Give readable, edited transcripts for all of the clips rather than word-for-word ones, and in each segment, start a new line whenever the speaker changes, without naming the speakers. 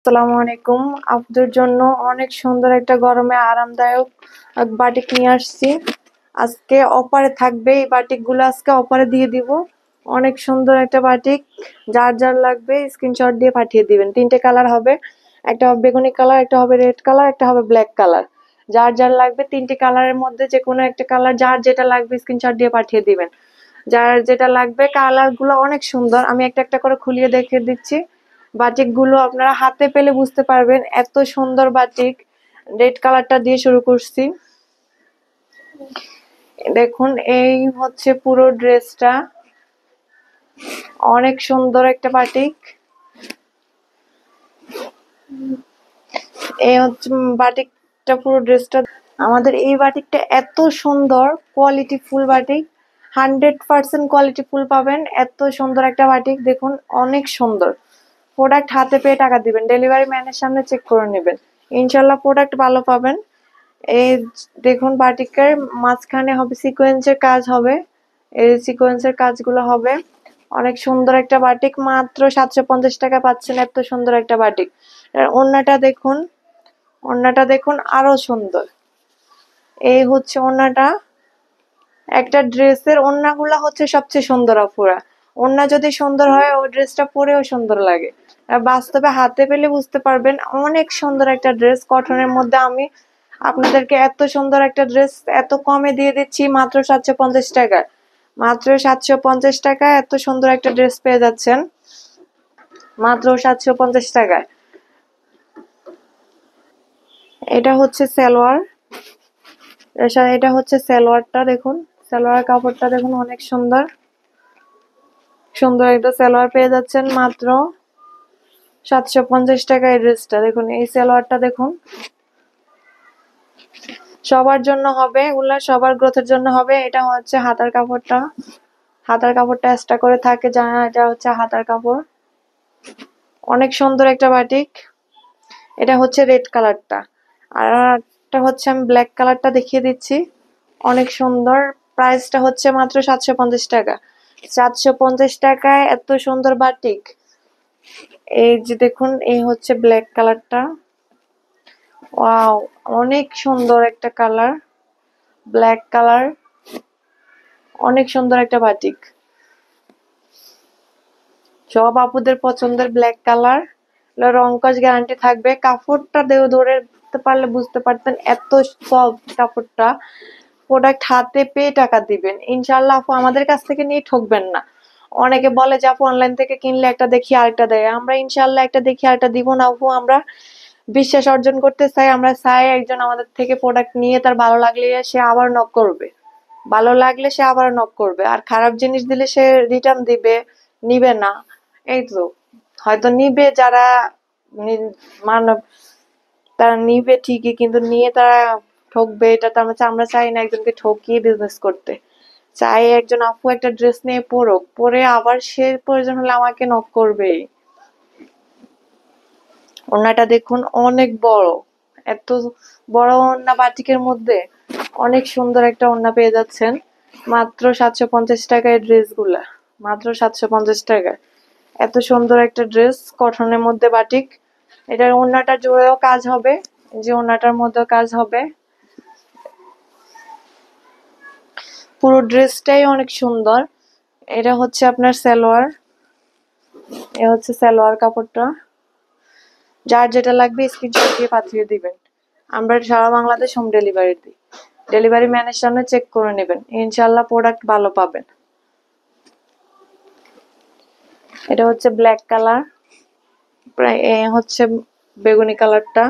আসসালামু আলাইকুম। আপনাদের জন্য অনেক সুন্দর একটা গরমে আরামদায়ক বাটিক নিয়ে আসছি। আজকে অফারে থাকবে, এই বাটিকগুলো আজকে অফারে দিয়ে দিব। অনেক সুন্দর একটা বাটিক, যার যার লাগবে স্ক্রিনশট দিয়ে পাঠিয়ে দিবেন। 3টে কালার হবে, একটা হবে বেগুনি কালার, একটা হবে রেড কালার, একটা হবে ব্ল্যাক কালার। যার যার লাগবে 3টে কালারের মধ্যে যে কোনো একটা কালার, যার যেটা লাগবে স্ক্রিনশট দিয়ে পাঠিয়ে দিবেন। যার যেটা লাগবে, কালার গুলো অনেক সুন্দর। আমি একটা একটা করে খুলিয়ে দেখিয়ে দিচ্ছি। বাটিক গুলো আপনারা হাতে পেলে বুঝতে পারবেন, এত সুন্দর বাটিক। রেড কালারটা দিয়ে শুরু করছি, দেখুন এই হচ্ছে পুরো ড্রেসটা, অনেক সুন্দর একটা বাটিক। এই হচ্ছে বাটিকটা, পুরো ড্রেসটা। আমাদের এই বাটিকটা এত সুন্দর, quality full batik, 100% quality full পাবেন। এত সুন্দর একটা বাটিক, দেখুন অনেক সুন্দর। প্রোডাক্ট হাতে পেয়ে টাকা দিবেন, ডেলিভারি ম্যানের সামনে চেক করে নেবেন, ইনশাল্লাহ প্রোডাক্ট ভালো পাবেন। এই দেখুন বাটিকের মাঝখানে হবে সিকোয়েন্সের কাজ হবে, এই সিকোয়েন্সের কাজগুলো হবে। অনেক সুন্দর একটা বাটিক, মাত্র 750 টাকা পাচ্ছেন এত সুন্দর একটা বাটিক। ওড়নাটা দেখুন, ওড়নাটা দেখুন আরো সুন্দর। এই হচ্ছে ওড়নাটা। একটা ড্রেসের ওড়নাগুলা হচ্ছে সবচেয়ে সুন্দর আপুরা। ওড়না যদি সুন্দর হয়, ওই ড্রেসটা পরেও সুন্দর লাগে। আর বাস্তবে হাতে পেলে বুঝতে পারবেন, অনেক সুন্দর একটা ড্রেস কটনের মধ্যে। আমি আপনাদেরকে এত সুন্দর একটা ড্রেস এত কমে দিয়ে দিচ্ছি, মাত্র 750 টাকায়। মাত্র 750 টাকায় এত সুন্দর একটা ড্রেস পেয়ে যাচ্ছেন, মাত্র 750 টাকায়। এটা হচ্ছে সালোয়ার, এটা হচ্ছে সালোয়ারটা দেখুন, সালোয়ার কাপড়টা দেখুন অনেক সুন্দর। সুন্দর একটা সালোয়ার পেয়ে যাচ্ছেন মাত্র 750 টাকায়। এই ড্রেসটা দেখুন, এই সালোয়ারটা দেখুন, সবার জন্য হবে, এগুলা সবার গ্রোথের জন্য হবে। এটা হচ্ছে হাতার কাপড়টা, হাতার কাপড়টা এক্সট্রা করে থাকে, যা এটা হচ্ছে হাতার কাপড়। অনেক সুন্দর একটা বাটিক। এটা হচ্ছে রেড কালারটা, আর একটা হচ্ছে আমি ব্ল্যাক কালারটা দেখিয়ে দিচ্ছি, অনেক সুন্দর। প্রাইসটা হচ্ছে মাত্র 750 টাকা। 750 টাকায় এত সুন্দর বাটিক। এই যে দেখুন, এই হচ্ছে ব্ল্যাক কালারটা, ওয়াও অনেক সুন্দর একটা কালার, ব্ল্যাক কালার, অনেক সুন্দর একটা বাটিক। সব আপুদের পছন্দের ব্ল্যাক কালার, রং কস গ্যারান্টি থাকবে। কাপড়টা ধরতে পারলে বুঝতে পারতেন, এত সফট কাপড়টা। প্রোডাক্ট হাতে পেয়ে টাকা দিবেন, ইনশাল্লাহ আপু আমাদের কাছ থেকে নিয়ে ঠকবেন না। অনেকে বলে যে আপু অনলাইন থেকে কিনলে একটা দেখি আরেকটা দেয়, আমরা ইনশাল্লাহ একটা দেখি আরেকটা দিব না আপু। আমরা বিশ্বাস অর্জন করতে চাই, আমরা চাই একজন আমাদের থেকে প্রোডাক্ট নিয়ে তার ভালো লাগলে সে আবার নক করবে, ভালো লাগলে সে আবার নক করবে। আর খারাপ জিনিস দিলে সে রিটার্ন দিবে, নিবে না। এই তো, হয়তো নিবে যারা মানব, তারা নিবে ঠিকই, কিন্তু নিয়ে তারা ঠকবে, এটা তো আমরা চাই না একজনকে ঠকিয়ে বিজনেস করতে। চাই একজন আপু একটা ড্রেস নিয়ে পরুক, পরে আবার সে প্রয়োজন হলে আমাকে নক করবে। ওড়নাটা দেখুন অনেক বড়, এত বড় ওড়না বাটিকের মধ্যে। অনেক সুন্দর একটা ওড়না পেয়ে যাচ্ছেন মাত্র 750 টাকায়। ড্রেস গুলা মাত্র 750 টাকায়, এত সুন্দর একটা ড্রেস কটনের মধ্যে বাটিক। এটার ওড়নাটা জুড়েও কাজ হবে, যে ওড়নাটার মধ্যেও কাজ হবে। পুরো ড্রেসটাই অনেক সুন্দর। এটা হচ্ছে আপনার সালোয়ার, এ হচ্ছে সালোয়ার কাপড়টা। যার যেটা লাগবে স্ক্রিনশট দিয়ে পাঠিয়ে দিবেন, আমরা সারা বাংলাদেশ হোম ডেলিভারি দিই। ডেলিভারি ম্যানের সামনে চেক করে নেবেন, ইনশাল্লাহ প্রোডাক্ট ভালো পাবেন। এটা হচ্ছে ব্ল্যাক কালার, প্রায় হচ্ছে বেগুনি কালারটা।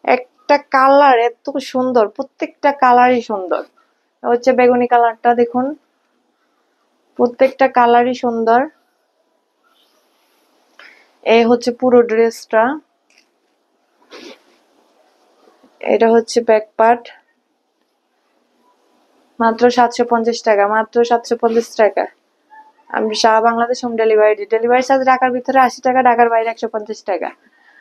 একটা কালার এত সুন্দর, প্রত্যেকটা কালারই সুন্দর। হচ্ছে বেগুনি কালারটা দেখুন, প্রত্যেকটা কালারই সুন্দর। এই হচ্ছে পুরো ড্রেসটা, এটা হচ্ছে ব্যাক পার্ট। মাত্র 750 টাকা, মাত্র 750 টাকা। আমি সারা বাংলাদেশ হোম ডেলিভারি দিই। ডেলিভারি চার্জ ঢাকার ভিতরে 80 টাকা, ঢাকার বাইরে 150 টাকা।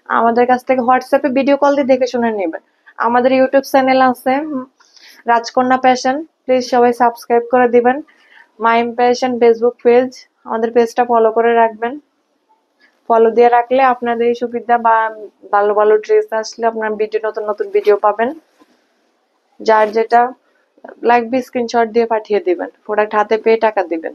আমাদের কাছ থেকে হোয়াটসঅ্যাপে ভিডিও কল দিয়ে দেখে শুনে নেবেন। আমাদের ইউটিউব চ্যানেল আছে রাজকন্যা ফ্যাশন, প্লিজ সবাই সাবস্ক্রাইব করে দিবেন। মাইম ফ্যাশন ফেসবুক পেজ, আমাদের পেজটা ফলো করে রাখবেন। ফলো দিয়ে রাখলে আপনাদের এই সুবিধা, বা ভালো ভালো ড্রেস আসলে আপনার ভিডিও, নতুন নতুন ভিডিও পাবেন। যার যেটা লাগবে স্ক্রিনশট দিয়ে পাঠিয়ে দিবেন, প্রোডাক্ট হাতে পেয়ে টাকা দিবেন।